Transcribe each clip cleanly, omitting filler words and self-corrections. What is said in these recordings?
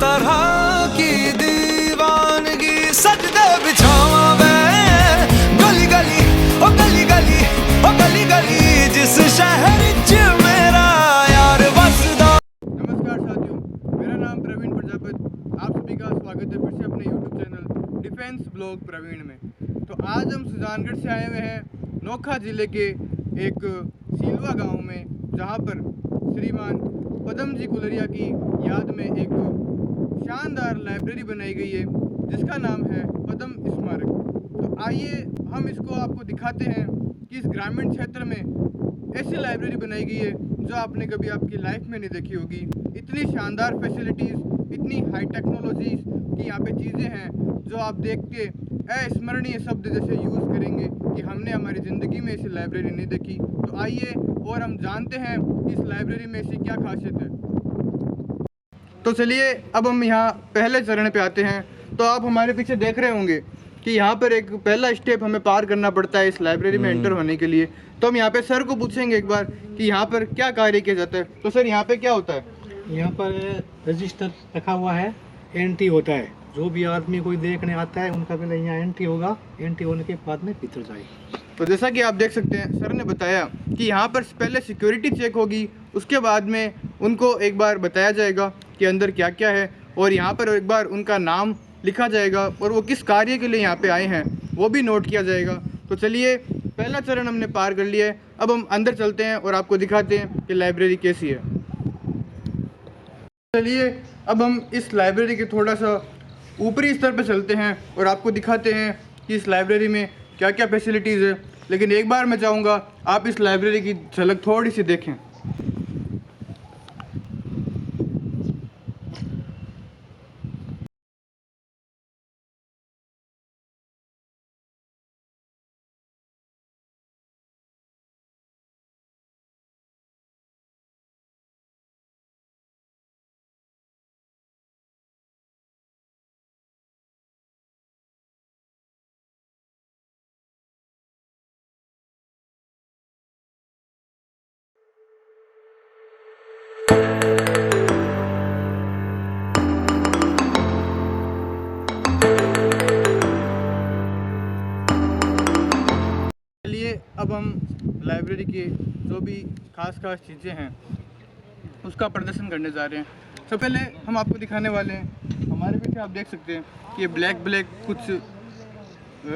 तरह की दीवानगी सजदे बिछावा मैं गली गली ओ गली गली ओ गली गली जिस शहर च मेरा यार बसदा। नमस्कार साथियों, मेरा नाम प्रवीण प्रजापति। आप सभी का स्वागत है फिर से अपने YouTube channel defence blog Praveen में। तो आज हम सुजानगढ़ से आए हुए हैं नोखा ज़िले के एक सीलवा गांव में, जहां पर श्रीमान पदम जी कुलरिया की याद में एक शानदार लाइब्रेरी बनाई गई है जिसका नाम है पदम स्मारक। तो आइए हम इसको आपको दिखाते हैं कि इस ग्रामीण क्षेत्र में ऐसी लाइब्रेरी बनाई गई है जो आपने कभी आपकी लाइफ में नहीं देखी होगी। इतनी शानदार फैसिलिटीज़, इतनी हाई टेक्नोलॉजीज़ की यहाँ पे चीज़ें हैं जो आप देख के अस्मरणीय शब्द जैसे यूज़ करेंगे कि हमने हमारी ज़िंदगी में ऐसी लाइब्रेरी नहीं देखी। तो आइए और हम जानते हैं कि इस लाइब्रेरी में ऐसी क्या खासियत है। तो चलिए अब हम यहाँ पहले चरण पे आते हैं। तो आप हमारे पीछे देख रहे होंगे कि यहाँ पर एक पहला स्टेप हमें पार करना पड़ता है इस लाइब्रेरी में एंटर होने के लिए। तो हम यहाँ पे सर को पूछेंगे एक बार कि यहाँ पर क्या कार्य किया जाता है। तो सर यहाँ पे क्या होता है? यहाँ पर रजिस्टर रखा हुआ है, एंट्री होता है। जो भी आदमी कोई देखने आता है उनका पहले यहाँ एंट्री होगा, एंट्री होने के बाद में भीतर जाएगी। तो जैसा कि आप देख सकते हैं, सर ने बताया कि यहाँ पर पहले सिक्योरिटी चेक होगी, उसके बाद में उनको एक बार बताया जाएगा कि अंदर क्या क्या है, और यहाँ पर एक बार उनका नाम लिखा जाएगा और वो किस कार्य के लिए यहाँ पे आए हैं वो भी नोट किया जाएगा। तो चलिए पहला चरण हमने पार कर लिया है। अब हम अंदर चलते हैं और आपको दिखाते हैं कि लाइब्रेरी कैसी है। चलिए अब हम इस लाइब्रेरी के थोड़ा सा ऊपरी स्तर पर चलते हैं और आपको दिखाते हैं कि इस लाइब्रेरी में क्या क्या फैसिलिटीज़ है। लेकिन एक बार मैं चाहूँगा आप इस लाइब्रेरी की झलक थोड़ी सी देखें। अब हम लाइब्रेरी की जो भी खास चीज़ें हैं उसका प्रदर्शन करने जा रहे हैं। सबसे पहले हम आपको दिखाने वाले हैं, हमारे पीछे आप देख सकते हैं कि ये ब्लैक कुछ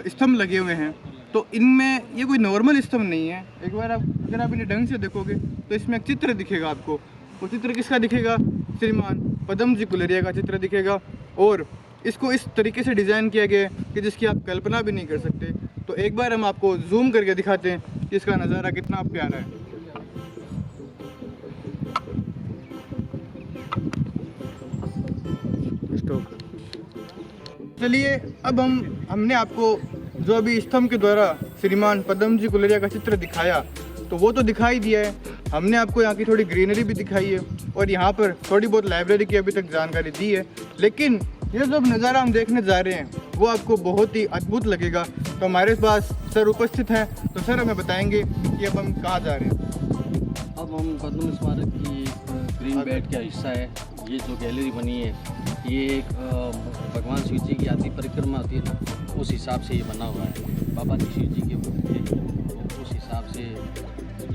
स्तंभ लगे हुए हैं। तो इनमें ये कोई नॉर्मल स्तंभ नहीं है। एक बार अगर आप इन्हें ढंग से देखोगे तो इसमें एक चित्र दिखेगा आपको। वो चित्र किसका दिखेगा? श्रीमान पदम जी कुलरिया का चित्र दिखेगा। और इसको इस तरीके से डिज़ाइन किया गया है कि जिसकी आप कल्पना भी नहीं कर सकते। तो एक बार हम आपको जूम करके दिखाते हैं कि इसका नज़ारा कितना प्यारा है। चलिए अब हमने आपको जो अभी स्तंभ के द्वारा श्रीमान पदम जी कुलरिया का चित्र दिखाया तो वो तो दिखाई दिया है। हमने आपको यहाँ की थोड़ी ग्रीनरी भी दिखाई है और यहाँ पर थोड़ी बहुत लाइब्रेरी की अभी तक जानकारी दी है। लेकिन ये जो नज़ारा हम देखने जा रहे हैं वो आपको बहुत ही अद्भुत लगेगा। तो हमारे पास सर उपस्थित हैं, तो सर हमें बताएंगे कि अब हम कहाँ जा रहे हैं। अब हम पद्म स्मारक की ग्रीन बेल्ट का हिस्सा है। ये जो गैलरी बनी है ये एक भगवान शिव जी की आदि परिक्रमा होती है ना, उस हिसाब से ये बना हुआ है। बाबा जी शिव जी के उस हिसाब से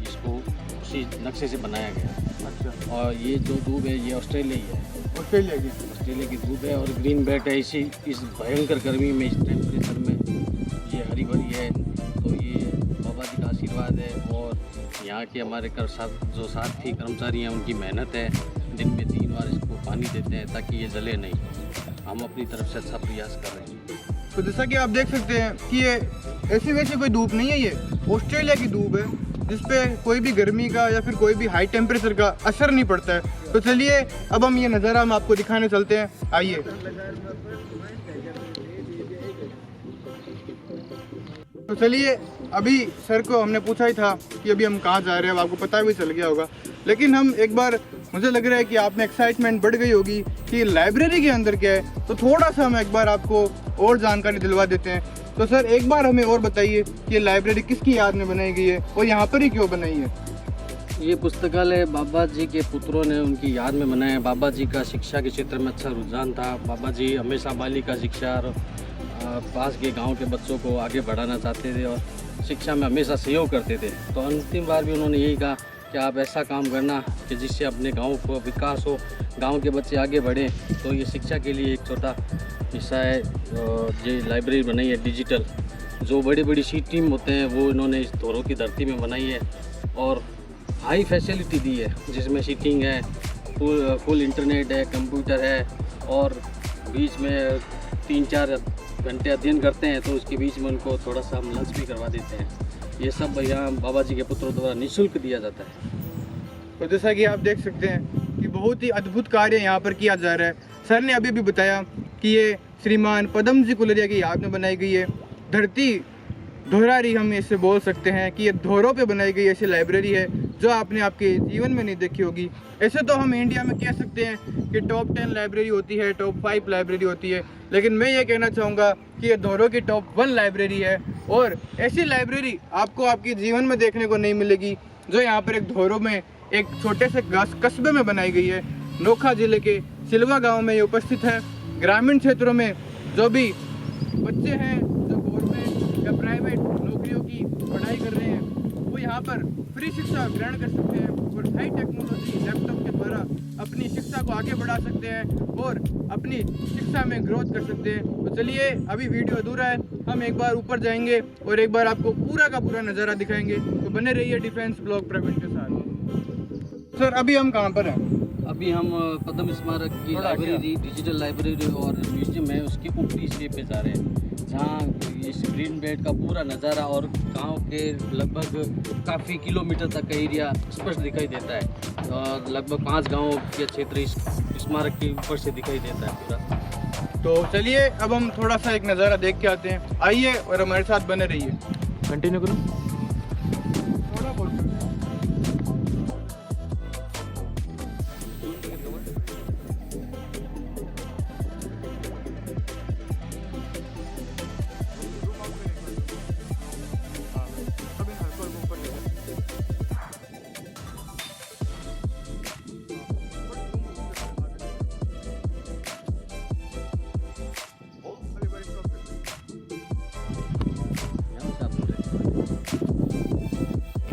इसको उसी नक्शे से बनाया गया। अच्छा। और ये जो धूप है ये ऑस्ट्रेलिया ऑस्ट्रेलिया की धूप है और ग्रीन बेल्ट है। इसी इस भयंकर गर्मी में, इस टेम्परेचर में ये हरी भरी है। तो ये बाबा जी का आशीर्वाद है और यहाँ के हमारे जो साथी कर्मचारी हैं उनकी मेहनत है। दिन में 3 बार इसको पानी देते हैं ताकि ये जले नहीं। हम अपनी तरफ से अच्छा प्रयास कर रहे हैं। तो जैसा कि आप देख सकते हैं कि ये ऐसी वैसी कोई धूप नहीं है, ये ऑस्ट्रेलिया की धूप है जिसपे कोई भी गर्मी का या फिर कोई भी हाई टेम्परेचर का असर नहीं पड़ता है। तो चलिए अब हम ये नज़ारा हम आपको दिखाने चलते हैं। आइए। तो चलिए अभी सर को हमने पूछा ही था कि अभी हम कहाँ जा रहे हैं, अब आपको पता भी चल गया होगा। लेकिन हम एक बार, मुझे लग रहा है कि आप में एक्साइटमेंट बढ़ गई होगी कि लाइब्रेरी के अंदर क्या है। तो थोड़ा सा हम एक बार आपको और जानकारी दिलवा देते हैं। तो सर एक बार हमें और बताइए कि ये लाइब्रेरी किसकी याद में बनाई गई है और यहाँ पर ही क्यों बनाई है? ये पुस्तकालय बाबा जी के पुत्रों ने उनकी याद में बनाया है। बाबा जी का शिक्षा के क्षेत्र में अच्छा रुझान था। बाबा जी हमेशा बालिका शिक्षा और पास के गांव के बच्चों को आगे बढ़ाना चाहते थे और शिक्षा में हमेशा सहयोग करते थे। तो अंतिम बार भी उन्होंने यही कहा कि आप ऐसा काम करना कि जिससे अपने गांव को विकास हो, गांव के बच्चे आगे बढ़ें। तो ये शिक्षा के लिए एक छोटा हिस्सा है। ये लाइब्रेरी बनाई है डिजिटल, जो बड़ी बड़ी सी टीम होते हैं वो इन्होंने इस धोरों की धरती में बनाई है और हाई फैसिलिटी दी है, जिसमें सीटिंग है, फुल इंटरनेट है, कंप्यूटर है और बीच में 3-4 घंटे अध्ययन करते हैं तो उसके बीच में उनको थोड़ा सा हम लंच भी करवा देते हैं। ये सब यहाँ बाबा जी के पुत्रों द्वारा निःशुल्क दिया जाता है। तो जैसा कि आप देख सकते हैं कि बहुत ही अद्भुत कार्य यहाँ पर किया जा रहा है। सर ने अभी भी बताया कि ये श्रीमान पदम जी कुलरिया की याद में बनाई गई है। धरती धोरारी हम इसे बोल सकते हैं कि ये धोरों पे बनाई गई ऐसी लाइब्रेरी है जो आपने आपके जीवन में नहीं देखी होगी। ऐसे तो हम इंडिया में कह सकते हैं कि टॉप 10 लाइब्रेरी होती है, टॉप 5 लाइब्रेरी होती है, लेकिन मैं ये कहना चाहूँगा कि ये धोरों की टॉप 1 लाइब्रेरी है। और ऐसी लाइब्रेरी आपको आपके जीवन में देखने को नहीं मिलेगी जो यहाँ पर एक धोरों में एक छोटे से कस्बे में बनाई गई है। नोखा जिले के सिलवा गाँव में ये उपस्थित है। ग्रामीण क्षेत्रों में जो भी बच्चे हैं जो गवर्नमेंट या प्राइवेट नौकरियों की पढ़ाई कर रहे हैं वो यहाँ पर फ्री शिक्षा ग्रहण कर सकते हैं और हाई टेक्नोलॉजी लैपटॉप के द्वारा अपनी शिक्षा को आगे बढ़ा सकते हैं और अपनी शिक्षा में ग्रोथ कर सकते हैं। तो चलिए, अभी वीडियो अधूरा है, हम एक बार ऊपर जाएंगे और एक बार आपको पूरा का पूरा नज़ारा दिखाएंगे। तो बने रहिए डिफेंस ब्लॉग प्रवीण के साथ। सर, अभी हम कहाँ पर हैं? अभी हम पद्म स्मारक की लाइब्रेरी, डिजिटल लाइब्रेरी और म्यूजियम है उसकी ऊपरी स्टेप पे जा रहे हैं, जहाँ इस ग्रीन बेल्ट का पूरा नज़ारा और गांव के लगभग काफ़ी किलोमीटर तक का एरिया स्पष्ट दिखाई देता है और लगभग 5 गांवों के क्षेत्र इस स्मारक के ऊपर से दिखाई देता है पूरा। तो चलिए, अब हम थोड़ा सा एक नज़ारा देख के आते हैं। आइए और हमारे साथ बने रहिए। कंटिन्यू करूँ? थोड़ा बहुत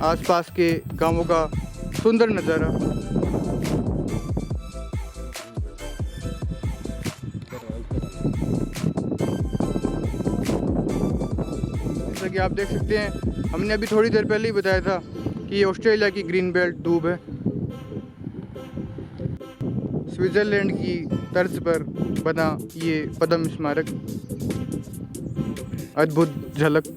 आसपास के गांवों का सुंदर नज़ारा। जैसा कि आप देख सकते हैं, हमने अभी थोड़ी देर पहले ही बताया था कि ये ऑस्ट्रेलिया की ग्रीन बेल्ट दूब है। स्विट्ज़रलैंड की तर्ज पर बना ये पद्म स्मारक, अद्भुत झलक।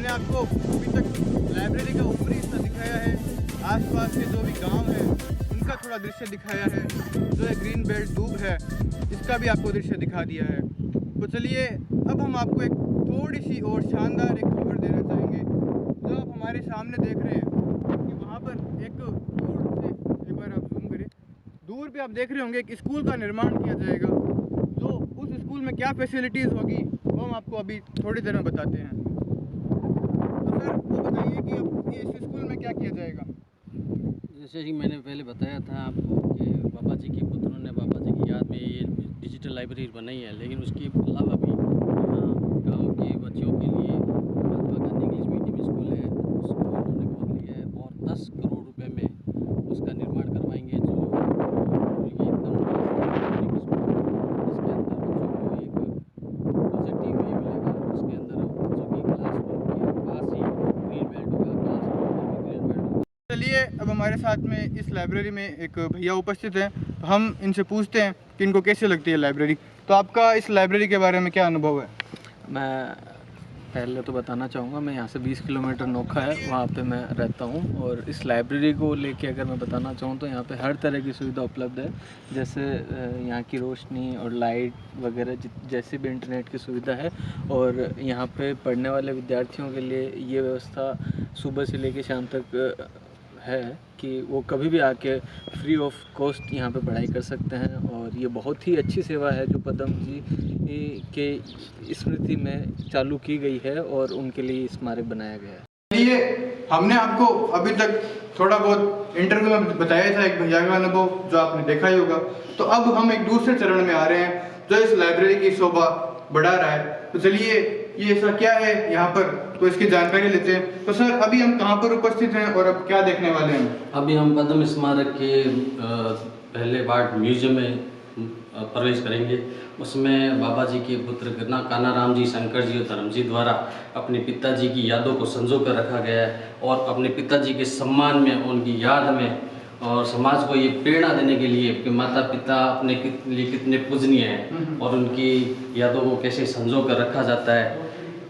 आपको अभी तक लाइब्रेरी का ऊपरी हिस्सा दिखाया है, आसपास के जो भी गांव है उनका थोड़ा दृश्य दिखाया है, जो है ग्रीन बेल्ट दूब है इसका भी आपको दृश्य दिखा दिया है। तो चलिए, अब हम आपको एक थोड़ी सी और शानदार एक खबर देना चाहेंगे। जो आप हमारे सामने देख रहे हैं कि वहाँ पर एक दूर से, एक बार आप जूम करें, दूर पे आप देख रहे होंगे एक स्कूल का निर्माण किया जाएगा। जो उस स्कूल में क्या फैसिलिटीज़ होगी वो हम आपको अभी थोड़ी देर में बताते हैं। वो बताइए कि अब इस स्कूल में क्या किया जाएगा? जैसे कि मैंने पहले बताया था आपको कि बाबा जी के पुत्रों ने बाबा जी की याद में ये डिजिटल लाइब्रेरी बनाई है, लेकिन उसके अलावा भी गांव के बच्चों के लिए Mahatma Gandhi English medium school है, उसको उन्होंने खोल लिया है और 10 करोड़ रुपए में उसका निर्माण करवाएंगे। जो ये एकदम जिसके अंदर बच्चों को एक पॉजिटिव वे मिलेगा। उसके अंदर बच्चों की क्लासरूम के पास ही ग्रीन बेल्ट होगा, क्लासरूम में भी ग्रीन बेल्ट होगा। चलिए, अब हमारे साथ में इस लाइब्रेरी में एक भैया उपस्थित हैं, तो हम इनसे पूछते हैं कि इनको कैसे लगती है लाइब्रेरी। तो आपका इस लाइब्रेरी के बारे में क्या अनुभव है? मैं पहले तो बताना चाहूँगा मैं यहाँ से 20 किलोमीटर नोखा है वहाँ पे मैं रहता हूँ। और इस लाइब्रेरी को लेके अगर मैं बताना चाहूँ तो यहाँ पे हर तरह की सुविधा उपलब्ध है, जैसे यहाँ की रोशनी और लाइट वगैरह जैसी भी इंटरनेट की सुविधा है। और यहाँ पे पढ़ने वाले विद्यार्थियों के लिए ये व्यवस्था सुबह से लेके शाम तक है कि वो कभी भी आके फ्री ऑफ कॉस्ट यहाँ पे पढ़ाई कर सकते हैं। और ये बहुत ही अच्छी सेवा है जो पदम जी के स्मृति में चालू की गई है और उनके लिए स्मारक बनाया गया है। ये हमने आपको अभी तक थोड़ा बहुत इंटरव्यू में बताया था एक भैया का अनुभव जो आपने देखा ही होगा। तो अब हम एक दूसरे चरण में आ रहे हैं जो इस लाइब्रेरी की शोभा बढ़ा रहा है। तो चलिए ये ऐसा क्या है यहाँ पर, तो इसकी जानकारी लेते हैं। तो सर अभी हम कहाँ पर उपस्थित हैं और अब क्या देखने वाले हैं? अभी हम पद्म स्मारक के पहले वार्ड म्यूजियम में प्रवेश करेंगे। उसमें बाबा जी के पुत्र कानाराम जी, शंकर जी और धर्म जी द्वारा अपने पिताजी की यादों को संजो कर रखा गया है और अपने पिताजी के सम्मान में, उनकी याद में और समाज को ये प्रेरणा देने के लिए कि माता पिता अपने लिए कितने पूजनीय हैं और उनकी यादों को कैसे संजो कर रखा जाता है,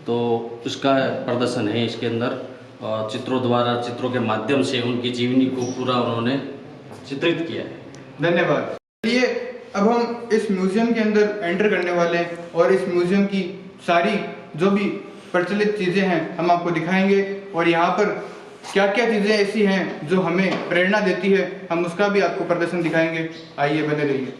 तो उसका प्रदर्शन है इसके अंदर। चित्रों द्वारा, चित्रों के माध्यम से उनकी जीवनी को पूरा उन्होंने चित्रित किया है। धन्यवाद। चलिए अब हम इस म्यूजियम के अंदर एंटर करने वाले हैं और इस म्यूजियम की सारी जो भी प्रचलित चीज़ें हैं हम आपको दिखाएंगे और यहाँ पर क्या क्या चीज़ें ऐसी हैं जो हमें प्रेरणा देती है हम उसका भी आपको प्रदर्शन दिखाएंगे। आइए बने रहिए।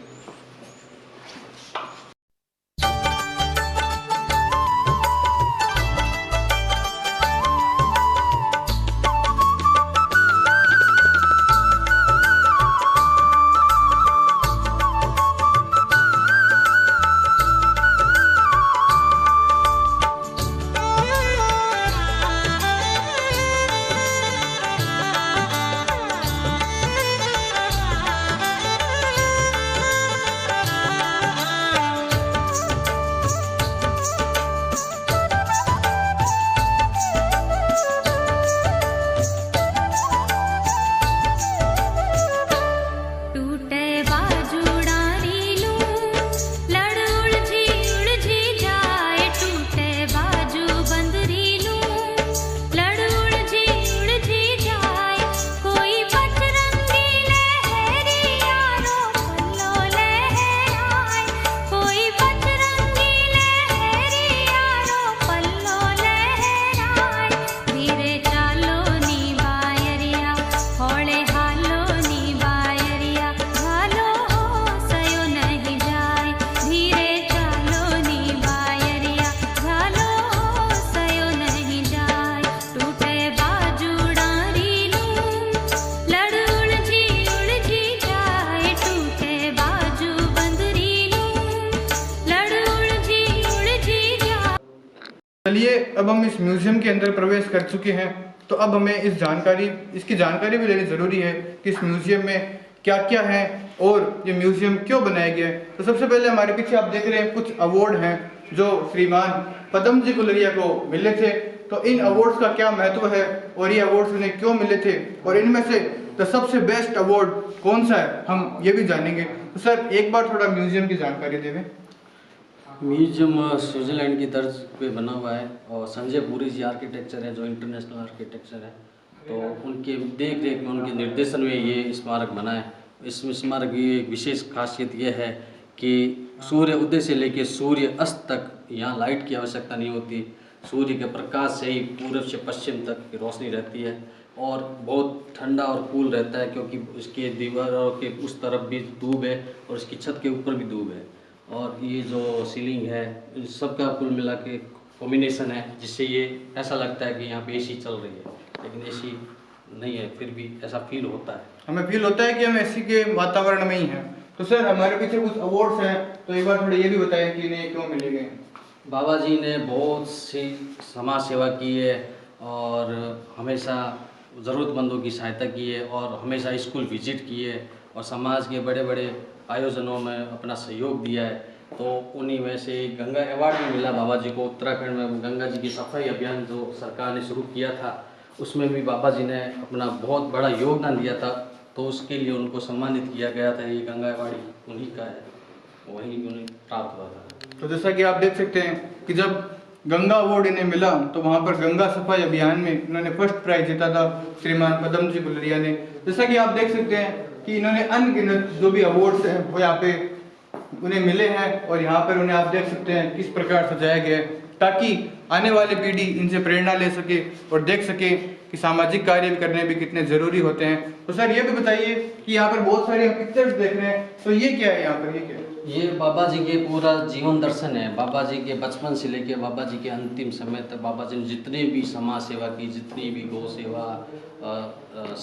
चलिए अब हम इस म्यूजियम के अंदर प्रवेश कर चुके हैं, तो अब हमें इसकी जानकारी भी लेनी ज़रूरी है कि इस म्यूजियम में क्या क्या है और ये म्यूजियम क्यों बनाया गया है। तो सबसे पहले हमारे पीछे आप देख रहे हैं कुछ अवार्ड हैं जो श्रीमान पद्म जी गुलरिया को मिले थे। तो इन अवार्ड्स का क्या महत्व है और ये अवार्ड्स उन्हें क्यों मिले थे और इनमें से तो सबसे बेस्ट अवार्ड कौन सा है हम ये भी जानेंगे। तो सर एक बार थोड़ा म्यूजियम की जानकारी देवें। म्यूजियम स्विट्ज़रलैंड की तर्ज पे बना हुआ है और संजय पुरी जी आर्किटेक्चर है जो इंटरनेशनल आर्किटेक्चर है, तो उनके देख रेख में, उनके निर्देशन में ये स्मारक बना है। इस स्मारक की एक विशेष खासियत ये है कि सूर्य उदय से लेकर सूर्य अस्त तक यहाँ लाइट की आवश्यकता नहीं होती। सूर्य के प्रकाश से ही पूर्व से पश्चिम तक की रोशनी रहती है और बहुत ठंडा और कूल रहता है क्योंकि इसके दीवारों के उस तरफ भी धूप है और इसकी छत के ऊपर भी धूप है। और ये जो सीलिंग है इन सब का कुल मिला के कॉम्बिनेशन है जिससे ये ऐसा लगता है कि यहाँ पे एसी चल रही है, लेकिन एसी नहीं है, फिर भी ऐसा फील होता है। हमें फील होता है कि हम एसी के वातावरण में ही हैं। तो सर हमारे पीछे कुछ अवार्ड्स हैं, तो एक बार थोड़ा ये भी बताएं कि इन्हें क्यों मिले गए। बाबा जी ने बहुत सी समाज सेवा की है और हमेशा ज़रूरतमंदों की सहायता की है और हमेशा स्कूल विजिट की है और समाज के बड़े बड़े आयोजनों में अपना सहयोग दिया है। तो उन्हीं में से गंगा अवार्ड भी मिला बाबा जी को। उत्तराखंड में गंगा जी की सफाई अभियान जो सरकार ने शुरू किया था उसमें भी बाबा जी ने अपना बहुत बड़ा योगदान दिया था, तो उसके लिए उनको सम्मानित किया गया था। ये गंगा अवार्ड उन्हीं का है, वहीं उन्हें प्राप्त हुआ था। तो जैसा कि आप देख सकते हैं कि जब गंगा अवार्ड इन्हें मिला, तो वहाँ पर गंगा सफाई अभियान में इन्होंने फर्स्ट प्राइज जीता था श्रीमान पदम जी गुलरिया ने। जैसा कि आप देख सकते हैं कि इन्होंने अनगिनत जो भी अवार्ड्स हैं वो यहाँ पे उन्हें मिले हैं, और यहाँ पर उन्हें आप देख सकते हैं किस प्रकार सजाया गया है, ताकि आने वाली पीढ़ी इनसे प्रेरणा ले सके और देख सके कि सामाजिक कार्य भी करने भी कितने ज़रूरी होते हैं। तो सर ये भी बताइए कि यहाँ पर बहुत सारे पिक्चर्स देख रहे हैं, तो ये क्या है यहाँ पर, ये क्या है? ये बाबा जी के पूरा जीवन दर्शन है। बाबा जी के बचपन से लेके बाबा जी के अंतिम समय तक बाबा जी ने जितने भी समाज सेवा की, जितनी भी गौ सेवा,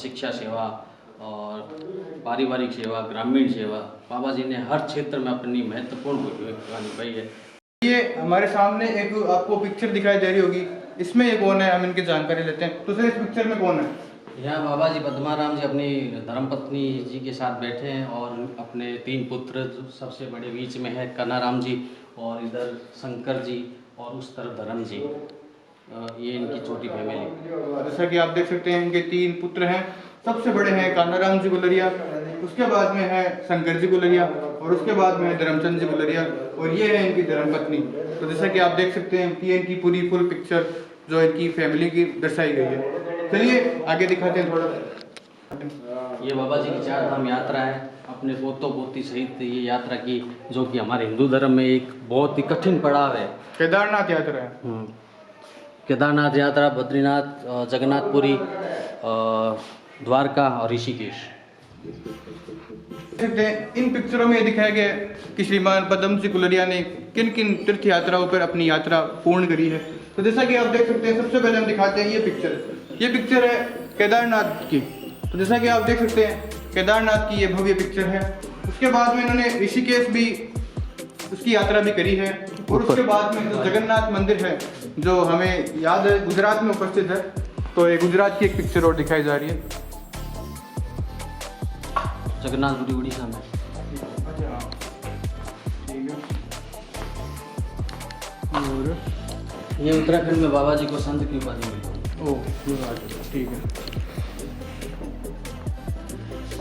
शिक्षा सेवा और पारिवारिक सेवा, ग्रामीण सेवा, बाबा जी ने हर क्षेत्र में अपनी महत्वपूर्ण भूमिका निभाई है। ये हमारे सामने एक आपको पिक्चर दिखाई दे रही होगी, इसमें ये कौन है, हम इनकी जानकारी लेते हैं। तो सर इस पिक्चर में कौन है? यहाँ बाबा जी पद्माराम जी अपनी धर्मपत्नी जी के साथ बैठे हैं और अपने 3 पुत्र, सबसे बड़े बीच में है कनाराम जी, और इधर शंकर जी, और उस तरफ धर्म जी। ये इनकी छोटी फैमिली। जैसा कि आप देख सकते हैं इनके 3 पुत्र हैं, सबसे बड़े हैं कानाराम जी गुलरिया, उसके बाद में है शंकर जी गुलरिया, और उसके बाद में है धर्मचंद जी गुलरिया, और ये है इनकी धर्मपत्नी। तो जैसा कि आप देख सकते हैं कि इनकी पूरी फुल पिक्चर जो इनकी फैमिली की दर्शाई गई है। चलिए आगे दिखाते हैं थोड़ा। ये बाबा जी की 4 धाम यात्रा है, अपने पोतों पोती सहित ये यात्रा की, जो कि हमारे हिंदू धर्म में एक बहुत ही कठिन पड़ाव है। केदारनाथ यात्रा है। केदारनाथ यात्रा, बद्रीनाथ, जगन्नाथपुरी, द्वारका और ऋषिकेश। सकते हैं इन पिक्चरों में ये दिखाया गया है कि श्रीमान पदम सिंह गुलरिया ने किन किन तीर्थ यात्राओं पर अपनी यात्रा पूर्ण करी है। तो जैसा कि आप देख सकते हैं, सबसे पहले हम दिखाते हैं ये पिक्चर है केदारनाथ की। तो जैसा कि आप देख सकते हैं केदारनाथ की ये भव्य पिक्चर है। उसके बाद में इन्होंने ऋषिकेश भी उसकी यात्रा भी करी है, और उसके बाद में जो जगन्नाथ मंदिर है जो हमें याद है गुजरात में उपस्थित है, तो ये गुजरात की एक पिक्चर और दिखाई जा रही है। जगन्नाथपुरी उड़ीसा में। अच्छा ठीक है। और ये उत्तराखंड में बाबा जी को संत की उपाधि मिली। ओह ठीक है।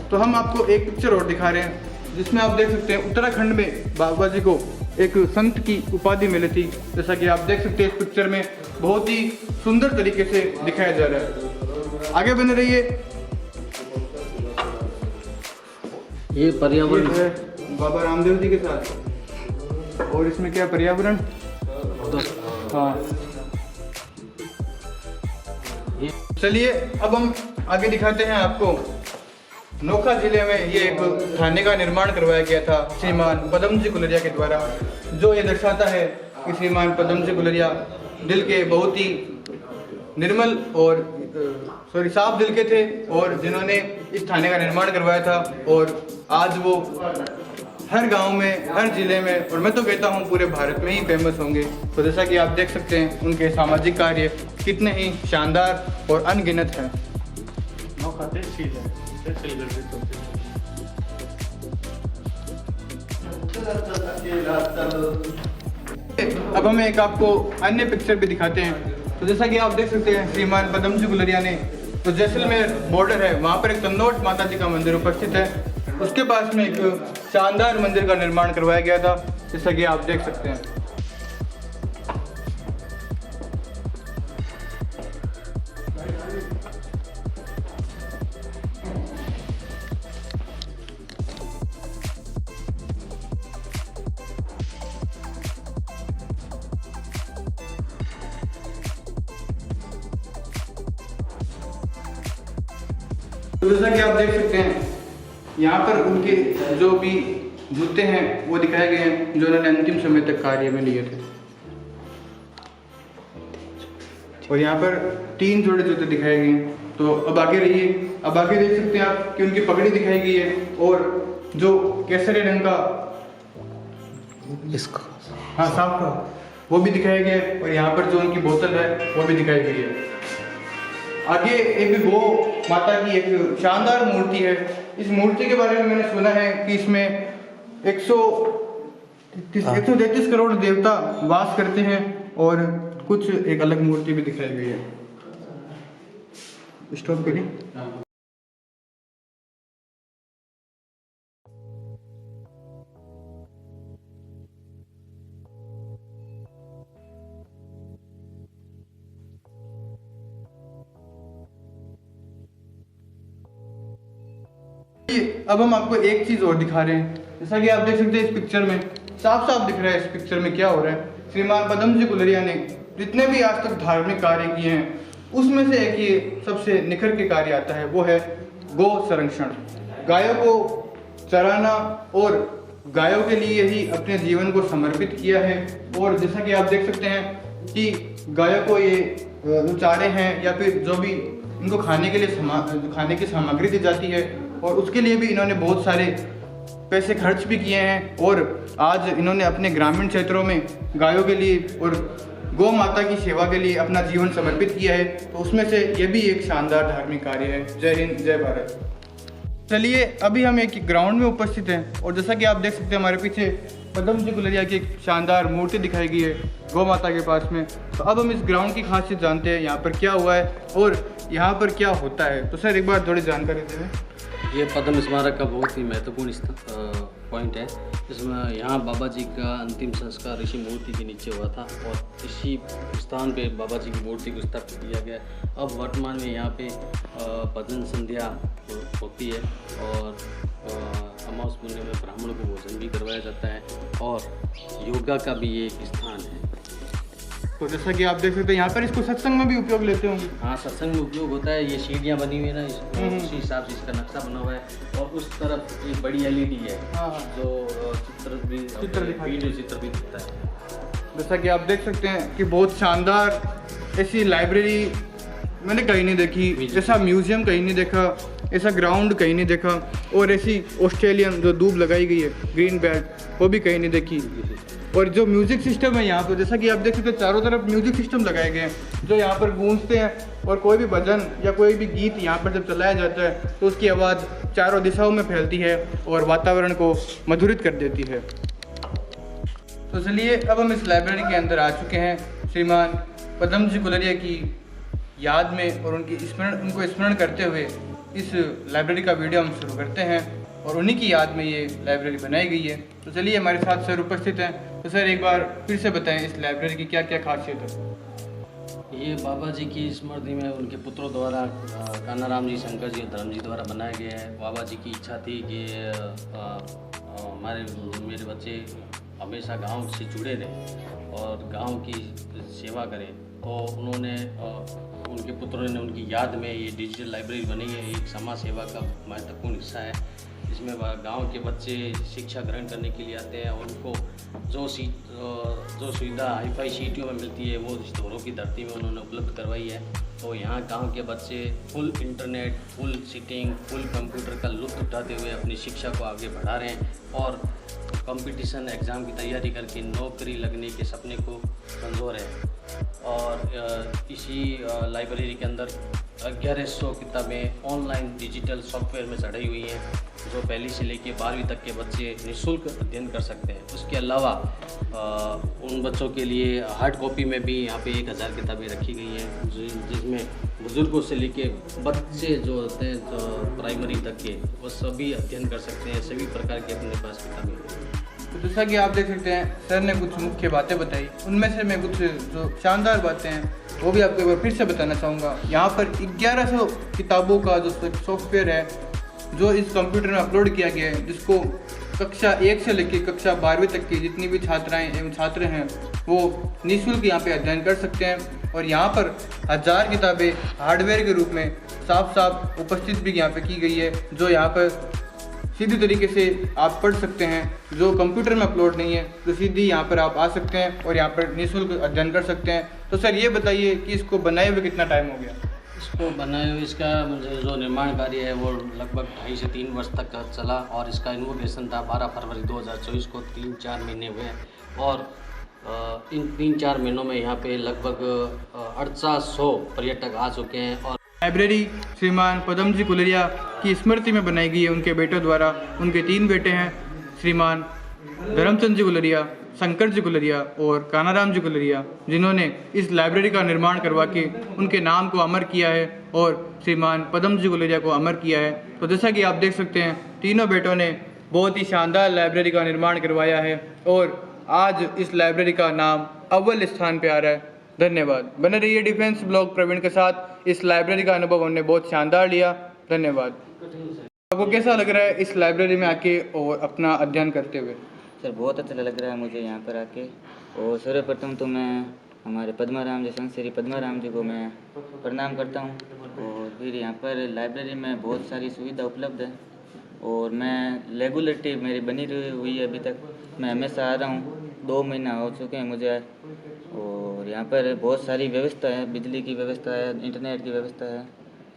तो हम आपको एक पिक्चर और दिखा रहे हैं जिसमें आप देख सकते हैं उत्तराखंड में बाबा जी को एक संत की उपाधि मिली थी। जैसा कि आप देख सकते हैं इस पिक्चर में बहुत ही सुंदर तरीके से दिखाया जा रहा है। आगे बने रहिए। ये पर्यावरण ये है बाबा रामदेव जी के साथ, और इसमें क्या पर्यावरण, हाँ। चलिए अब हम आगे दिखाते हैं आपको। नोखा जिले में ये एक थाने का निर्माण करवाया गया था श्रीमान पदम जी गुलरिया के द्वारा, जो ये दर्शाता है कि श्रीमान पदम जी गुलरिया दिल के बहुत ही निर्मल और साफ दिल के थे, और जिन्होंने इस थाने का निर्माण करवाया था, और आज वो हर गांव में, हर जिले में, और मैं तो कहता हूँ पूरे भारत में ही फेमस होंगे। तो जैसा कि आप देख सकते हैं उनके सामाजिक कार्य कितने ही शानदार और अनगिनत हैं। अब हम एक आपको अन्य पिक्चर भी दिखाते हैं। तो जैसा कि आप देख सकते हैं श्रीमान पदम जी गुलरिया ने, तो जैसलमेर बॉर्डर है वहाँ पर एक तन्नोट माता जी का मंदिर उपस्थित है, उसके पास में एक शानदार मंदिर का निर्माण करवाया गया था, जैसा कि आप देख सकते हैं। तो जैसा कि आप देख सकते हैं यहाँ पर उनके जो भी जूते हैं वो दिखाए गए हैं जो उन्होंने अंतिम समय तक कार्य में लिए थे, और यहाँ पर 3 जोड़े जूते दिखाए गए हैं। तो अब आगे रहिए। अब आगे देख सकते हैं आप कि उनकी पगड़ी दिखाई गई है, और जो केसरी रंग का हाँ सांप का वो भी दिखाया गया है, और यहाँ पर जो उनकी बोतल है वो भी दिखाई गई है। आगे एक गो माता की एक शानदार मूर्ति है। इस मूर्ति के बारे में मैंने सुना है कि इसमें 133 करोड़ देवता वास करते हैं, और कुछ एक अलग मूर्ति भी दिखाई गई है। स्टॉप करिए। अब हम आपको एक चीज़ और दिखा रहे हैं। जैसा कि आप देख सकते हैं इस पिक्चर में साफ साफ दिख रहा है इस पिक्चर में क्या हो रहा है। श्रीमान पदम जी गुलरिया ने जितने भी आज तक धार्मिक कार्य किए हैं उसमें से एक ये सबसे निखर के कार्य आता है, वो है गौ संरक्षण। गायों को चराना और गायों के लिए ही अपने जीवन को समर्पित किया है। और जैसा कि आप देख सकते हैं कि गायों को ये जो चारे हैं या फिर जो भी इनको खाने के लिए खाने की सामग्री दी जाती है और उसके लिए भी इन्होंने बहुत सारे पैसे खर्च भी किए हैं। और आज इन्होंने अपने ग्रामीण क्षेत्रों में गायों के लिए और गौ माता की सेवा के लिए अपना जीवन समर्पित किया है। तो उसमें से ये भी एक शानदार धार्मिक कार्य है। जय हिंद, जय भारत। चलिए अभी हम एक ग्राउंड में उपस्थित हैं और जैसा कि आप देख सकते हैं हमारे पीछे पदम जी गुलरिया की एक शानदार मूर्ति दिखाई गई है गौ माता के पास में। तो अब हम इस ग्राउंड की खासियत जानते हैं, यहाँ पर क्या हुआ है और यहाँ पर क्या होता है। तो सर एक बार थोड़ी जानकारी दें। ये पद्म स्मारक का बहुत ही महत्वपूर्ण पॉइंट है। इसमें यहाँ बाबा जी का अंतिम संस्कार ऋषि मूर्ति के नीचे हुआ था और इसी स्थान पे बाबा जी की मूर्ति को स्थापित किया गया। अब वर्तमान में यहाँ पे भजन संध्या होती है और अमावस पुण्य में ब्राह्मणों को भोजन भी करवाया जाता है और योगा का भी ये एक स्थान है। तो जैसा कि आप देख सकते हैं यहाँ पर इसको सत्संग में भी उपयोग लेते होंगे। हाँ, सत्संग में उपयोग होता है। ये सीढ़ियाँ बनी हुई है ना, उसी हिसाब से इसका नक्शा बना हुआ है और उस तरफ एक बड़ी LED है जो चित्र भी दिखता है। जैसा कि आप देख सकते हैं कि बहुत शानदार ऐसी लाइब्रेरी मैंने कहीं नहीं देखी, ऐसा म्यूजियम कहीं नहीं देखा, ऐसा ग्राउंड कहीं नहीं देखा और ऐसी ऑस्ट्रेलियन जो दूब लगाई गई है ग्रीन बेल्ट वो भी कहीं नहीं देखी। और जो म्यूज़िक सिस्टम है यहाँ पर जैसा कि आप देख सकते हैं चारों तरफ म्यूज़िक सिस्टम लगाए गए हैं जो यहाँ पर गूंजते हैं और कोई भी भजन या कोई भी गीत यहाँ पर जब चलाया जाता है तो उसकी आवाज़ चारों दिशाओं में फैलती है और वातावरण को मधुरित कर देती है। तो चलिए अब हम इस लाइब्रेरी के अंदर आ चुके हैं श्रीमान पदम जी गुलरिया की याद में और उनको स्मरण करते हुए इस लाइब्रेरी का वीडियो हम शुरू करते हैं और उन्हीं की याद में ये लाइब्रेरी बनाई गई है। तो चलिए हमारे साथ सर उपस्थित हैं। तो सर एक बार फिर से बताएं इस लाइब्रेरी की क्या क्या खासियत है। ये बाबा जी की स्मृति में उनके पुत्रों द्वारा कानाराम जी, शंकर जी और धर्म जी द्वारा बनाया गया है। बाबा जी की इच्छा थी कि मेरे बच्चे हमेशा गांव से जुड़े रहें और गांव की सेवा करें। तो उन्होंने उनके पुत्रों ने उनकी याद में ये डिजिटल लाइब्रेरी बनी है। एक समाज सेवा का महत्वपूर्ण हिस्सा है। इसमें गांव के बच्चे शिक्षा ग्रहण करने के लिए आते हैं और उनको जो सुविधा हाईफाई सिटियों में मिलती है वो रिश्तोरों की धरती में उन्होंने उपलब्ध करवाई है। तो यहाँ गांव के बच्चे full internet, full seating, full computer का लुत्फ उठाते हुए अपनी शिक्षा को आगे बढ़ा रहे हैं और कंपटीशन एग्ज़ाम की तैयारी करके नौकरी लगने के सपने को संजोर है। और इसी लाइब्रेरी के अंदर 1100 किताबें ऑनलाइन डिजिटल सॉफ्टवेयर में चढ़ाई हुई हैं जो पहली से लेकर 12वीं तक के बच्चे निःशुल्क अध्ययन कर सकते हैं। उसके अलावा उन बच्चों के लिए हार्ड कॉपी में भी यहाँ पे 1000 किताबें रखी गई हैं जिसमें बुजुर्गों से लेके बच्चे जो होते हैं जो प्राइमरी तक के वो सभी अध्ययन कर सकते हैं। सभी प्रकार की अपने पास किताबें हैं। तो जैसा कि आप देख सकते हैं सर ने कुछ मुख्य बातें बताई, उनमें से मैं कुछ जो शानदार बातें हैं वो भी आपको एक बार फिर से बताना चाहूँगा। यहाँ पर 1100 किताबों का जो सॉफ्टवेयर है जो इस कंप्यूटर में अपलोड किया गया है, जिसको कक्षा 1 से लेकर कक्षा 12वीं तक की जितनी भी छात्राएं एवं छात्र हैं वो निःशुल्क यहाँ पे अध्ययन कर सकते हैं। और यहाँ पर 1000 किताबें हार्डवेयर के रूप में साफ साफ उपस्थित भी यहाँ पे की गई है जो यहाँ पर सीधी तरीके से आप पढ़ सकते हैं। जो कंप्यूटर में अपलोड नहीं है तो सीधी यहाँ पर आप आ सकते हैं और यहाँ पर निःशुल्क अध्ययन कर सकते हैं। तो सर ये बताइए कि इसको बनाए हुए कितना टाइम हो गया? इसको बनाए हुए इसका मुझे जो निर्माण कार्य है वो लगभग 2.5 से 3 वर्ष तक चला और इसका इनोग्रेशन था 12 फरवरी 2024 को। 3-4 महीने हुए और इन 3-4 महीनों में यहाँ पे लगभग 4800 पर्यटक आ चुके हैं। और लाइब्रेरी श्रीमान पदम जी गुलरिया की स्मृति में बनाई गई है उनके बेटों द्वारा। उनके 3 बेटे हैं, श्रीमान धर्मचंद जी गुलरिया, शंकर जी गुलरिया और कानाराम जी गुलरिया, जिन्होंने इस लाइब्रेरी का निर्माण करवा के उनके नाम को अमर किया है और श्रीमान पदम जी गुलरिया को अमर किया है। तो जैसा कि आप देख सकते हैं तीनों बेटों ने बहुत ही शानदार लाइब्रेरी का निर्माण करवाया है और आज इस लाइब्रेरी का नाम अव्वल स्थान पे आ रहा है। धन्यवाद। बने रहिए डिफेंस ब्लॉग प्रवीण के साथ। इस लाइब्रेरी का अनुभव हमने बहुत शानदार लिया। धन्यवाद। आपको कैसा लग रहा है इस लाइब्रेरी में आके और अपना अध्ययन करते हुए? सर बहुत अच्छा लग रहा है मुझे यहाँ पर आके। और सर्वप्रथम तो मैं हमारे पद्माराम जी, संत श्री पद्माराम जी को मैं प्रणाम करता हूँ। और फिर यहाँ पर लाइब्रेरी में बहुत सारी सुविधा उपलब्ध है और मैं रेगुलरिटी मेरी बनी हुई है अभी तक। मैं हमेशा आ रहा हूँ, 2 महीना हो चुके हैं मुझे। और यहाँ पर बहुत सारी व्यवस्था है, बिजली की व्यवस्था है, इंटरनेट की व्यवस्था है,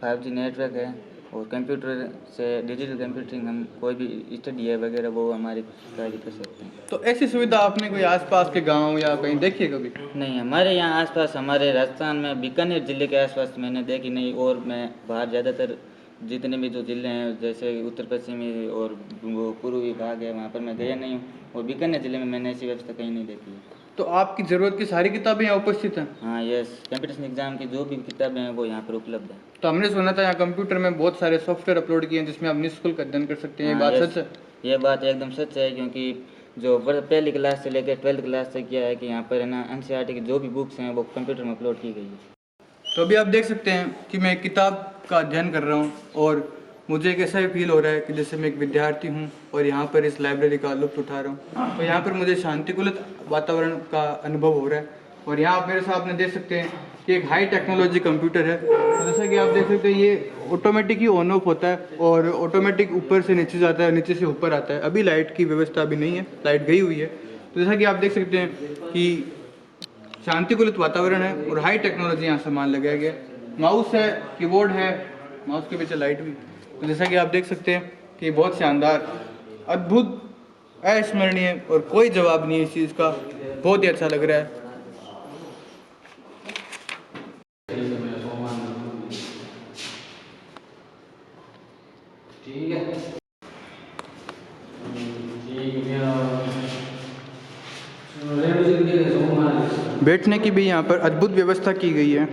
5G नेटवर्क है और कंप्यूटर से डिजिटल कंप्यूटिंग हम कोई भी स्टडी है वगैरह वो हमारी कार्य कर सकते हैं। तो ऐसी सुविधा आपने कोई आसपास के गांव या कहीं देखी है कभी? नहीं, हमारे यहाँ आसपास, हमारे राजस्थान में बीकानेर ज़िले के आसपास मैंने देखी नहीं। और मैं बाहर ज़्यादातर जितने भी जो ज़िले हैं जैसे उत्तर पश्चिमी और वो पूर्वी भाग है वहाँ पर मैं गया नहीं हूँ। और बीकानेर ज़िले में मैंने ऐसी व्यवस्था कहीं नहीं देखी है। तो आपकी ज़रूरत की सारी किताबें यहाँ उपस्थित हैं? हाँ, यस, कंपटीशन एग्ज़ाम की जो भी किताबें हैं वो यहाँ पर उपलब्ध है। तो हमने सुना था यहाँ कंप्यूटर में बहुत सारे सॉफ्टवेयर अपलोड किए हैं जिसमें आप निःशुल्क अध्ययन कर सकते हैं। ये हाँ, बात यस, सच है? ये बात एकदम सच है क्योंकि जो पहली क्लास से लेकर 12th क्लास तक किया है कि यहाँ पर है ना NCERT की जो भी बुक्स हैं वो कंप्यूटर में अपलोड की गई है। तो अभी आप देख सकते हैं कि मैं एक किताब का अध्ययन कर रहा हूँ और मुझे एक ऐसा ही फील हो रहा है कि जैसे मैं एक विद्यार्थी हूँ और यहाँ पर इस लाइब्रेरी का लुत्फ़ उठा रहा हूँ। तो यहाँ पर मुझे शांतिकुलित वातावरण का अनुभव हो रहा है। और यहाँ आप मेरे सामने देख सकते हैं कि एक हाई टेक्नोलॉजी कंप्यूटर है। तो जैसा कि आप देख सकते हैं ये ऑटोमेटिक ही ऑन ऑफ होता है और ऑटोमेटिक ऊपर से नीचे जाता है, नीचे से ऊपर आता है। अभी लाइट की व्यवस्था अभी नहीं है, लाइट गई हुई है। तो जैसा कि आप देख सकते हैं कि शांतिकुलित वातावरण है और हाई टेक्नोलॉजी यहाँ सामान लगाया गया। माउस है, कीबोर्ड है, माउस के पीछे लाइट भी। तो जैसा कि आप देख सकते हैं कि बहुत शानदार, अद्भुत, अविस्मरणीय और कोई जवाब नहीं है इस चीज़ का। बहुत ही अच्छा लग रहा है। बैठने की भी यहाँ पर अद्भुत व्यवस्था की गई है।